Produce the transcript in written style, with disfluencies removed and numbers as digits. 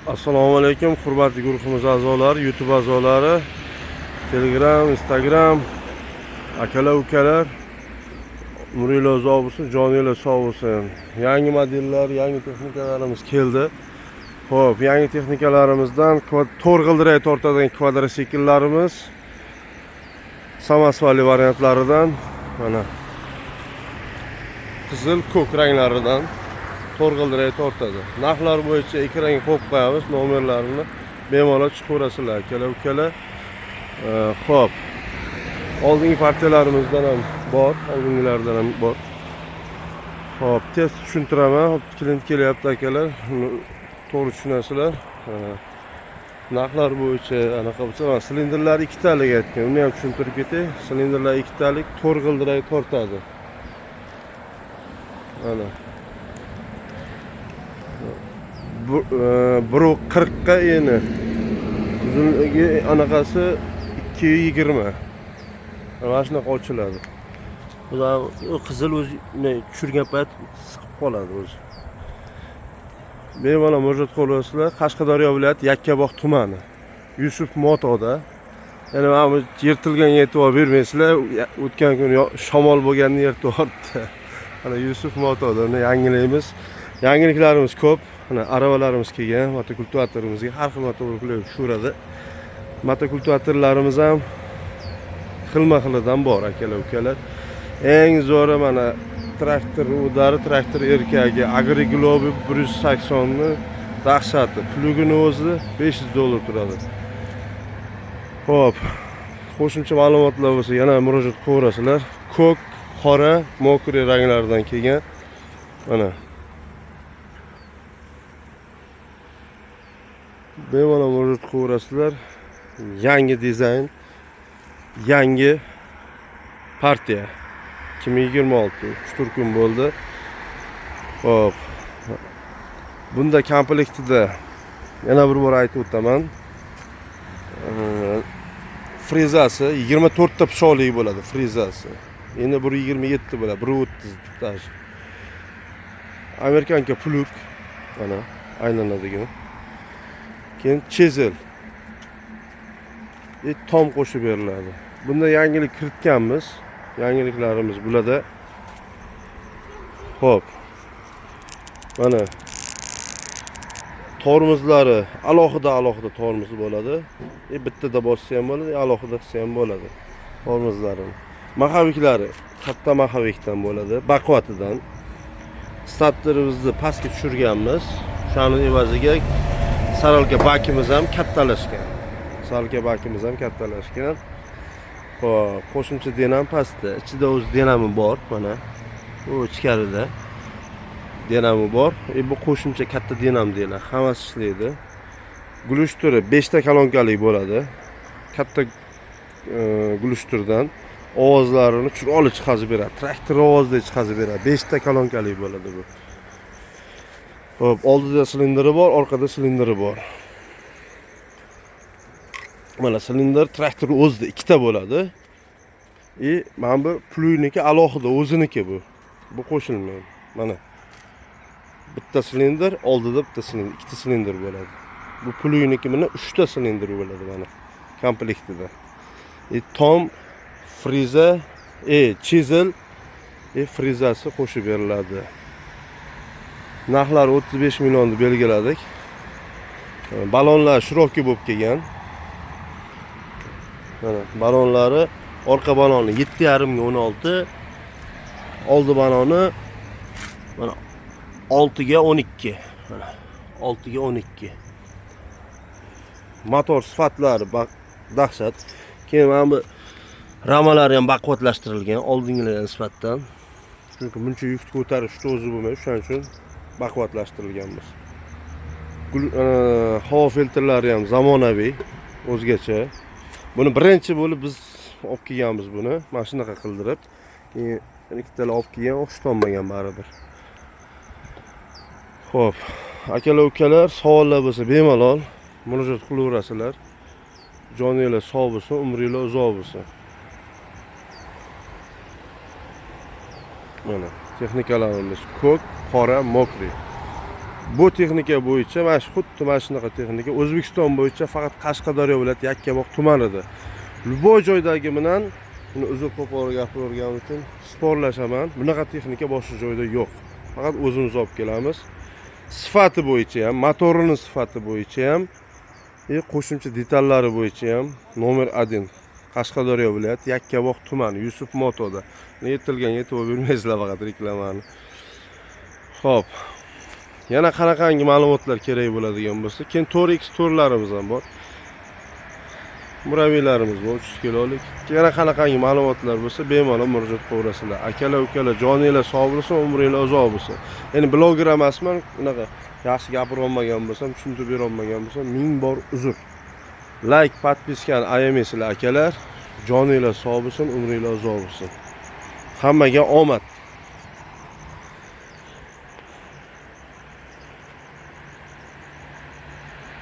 Assalomu alaykum hurmatli guruhimiz a'zolari, YouTube a'zolari, Telegram, Instagram, akalar, ukalar, umringlar uzoq bo'lsin, joninglar sog' bo'lsin. Yangi modellar, yangi texnikalarimiz keldi. Xo'p, yangi texnikalarimizdan to'r g'ildirak tortadigan kvadrotsikllarimiz samasvali variantlaridan mana qizil, ko'k ranglaridan to'r g'ildirak tortadi. Narxlar bo'yicha ekranga qo'yib qo'yamiz, nomerlarini bemalol chiqaverasizlar akalar, ukalar. Xo'p, oldingi partiyalarimizdan ham bor, oldingilardan ham bor. Xo'p, tez tushuntiraman. Xo'p, klient kelyapti akalar, to'g'ri tushunasizlar. Narxlar bo'yicha anaqa bo'lsa, mana silindrlar ikkitalik aytgan, uni ham tushuntirib ketay. Silindrlar ikkitalik to'r g'ildirak tortadi. Mana 1.40 ga eni. Uzunligi anaqasi 2.20. Mana shunaqa ochiladi. Bular qizil o'zi tushirgan payt siqib qoladi o'zi. Bemalol murojaat qilasizlar. Qashqadaryo viloyati Yakkabog' tumani. Yusuf Motoda. Yana mana bu yirtilganga e'tibor bermaysizlar. O'tgan kun shamol bo'lganini yirtibdi. Mana Yusuf Motoda uni yangilaymiz. Yangiliklarimiz ko'p. Mana aravalarimiz kelgan, motokultivatorlarimizga har xil motokultivator tushiradi. Motokultivatorlarimiz ham xilma-xilidan bor akalar, ukalar. Eng zo'ri mana traktor udari, traktor erkagi AgriGlobe 180 ni dahshati. Plugini o'zi $500 turadi. Xo'p, qo'shimcha ma'lumotlar bo'lsa yana murojaat qilaverasizlar. Ko'k, qora, mokriy ranglardan kelgan. Mana bemalol murojaat qilaverasizlar. Yangi dizayn, yangi partiya. 2026 3 kun bo'ldi. Xo'p. Bunda komplektida yana bir bor aytib o'taman. Frezasi 24 ta pichoqli bo'ladi, frezasi. Endi 1.27 bo'ladi, 1.30 titaj. Amerikanka plug mana aylanadigan. Keyin chisel. Tom qo'shib beriladi. Bunda yangilik kiritganmiz. Yangiliklarimiz bularda. Xo'p. Mana tormozlari alohida tormoz bo'ladi. Bittada bossa ham bo'ladi, alohida qilsa ham bo'ladi. Tormozlarini. Mahaviklari katta mahavikdan bo'ladi, baquvvatidan. Starterimizni pastga tushirganmiz. Shuning evaziga saralka bakimiz ham kattalashgan. Xo'p, qo'shimcha dinam pastda. Ichida o'z dinami bor, mana. Bu ichkarida dinami bor. Bu qo'shimcha katta dinam deyiladi. Hammasi ishlaydi. Glushturi 5 ta kolonkalik bo'ladi. Katta glushturdan ovozlarini chiroyli chiqazib beradi. Traktor ovozdek chiqazib beradi. 5 ta kolonkalik bo'ladi bu. Xo'p, oldida silindri bor, orqada silindri bor. Mana silindr traktor o'zida ikkita bo'ladi. Mana bu plugniki alohida o'ziniki bu. Bu qo'shilmaydi. Mana bitta silindr, oldida bitta silindr, ikkita silindr bo'ladi. Bu plugniki mana 3 ta silindr bo'ladi mana komplektida. Tom, freza, chisel, frezasi qo'shib beriladi. Narxlar 35 millionni belgiladik. Balonlar shiroki bo'lib kelgan. Mana balonlari orqa baloni 7.5 ga 16, oldi baloni mana 6 ga 12. Mana 6 ga 12. Motor sifatlari dahshat. Keyin mana bu ramalari ham baquvvatlashtirilgan oldingilarga nisbatan. Chunki buncha yukni ko'tarish o'zi bo'lmaydi, shuning uchun baquvvatlashtirilganmiz. Havo filtrlari ham zamonaviy, o'zgacha. Buni birinchi bo'lib biz olib kelganmiz buni, mana shunaqa qildirib. Keyin ikkitalar olib kelgan, o'xshatonmagan baribir. Xo'p, akalar, ukalar, savollar bo'lsa bemalol murojaat qilaverasizlar. Joninglar sog' bo'lsin, umringlar uzoq bo'lsin. Mana texnikalarimiz ko'k, qora, mokriy. Bu texnika bo'yicha mana shu xuddi mana shunaqa texnika O'zbekiston bo'yicha faqat Qashqadaryo viloyati Yakkabog' tumanida. Любой joydagi bilan buni uzr qo'pol gapirganim uchun sporlashaman. Bunaqa texnika boshqa joyda yo'q. Faqat o'zimiz olib kelamiz. Sifati bo'yicha ham, motorining sifati bo'yicha ham, qo'shimcha detallari bo'yicha ham nomer 1 Qashqadaryo viloyati Yakkabog' tumani Yusuf Motoda. Yetilgan e'tibor bermaysizlar faqat reklamani. Xo'p. Yana qanaqangi ma'lumotlar kerak bo'ladigan bo'lsa, keyin 4x to'rlarimiz ham bor. Muraviylarimiz bor 300 kilolik. Yana qanaqangi ma'lumotlar bo'lsa, bemalol murojaat qilaverasizlar. Akalar, ukalar, joninglar sog' bo'lsin, umringlar uzoq bo'lsin. Endi bloger emasman, unaqa yaxshi gapira olmagan bo'lsam, tushuntirib bera olmagan bo'lsam, ming bor uzr. Like, podpiskani ayamaysizlar akalar. Joninglar sog' bo'lsin, umringlar uzoq bo'lsin. Hammaga omad.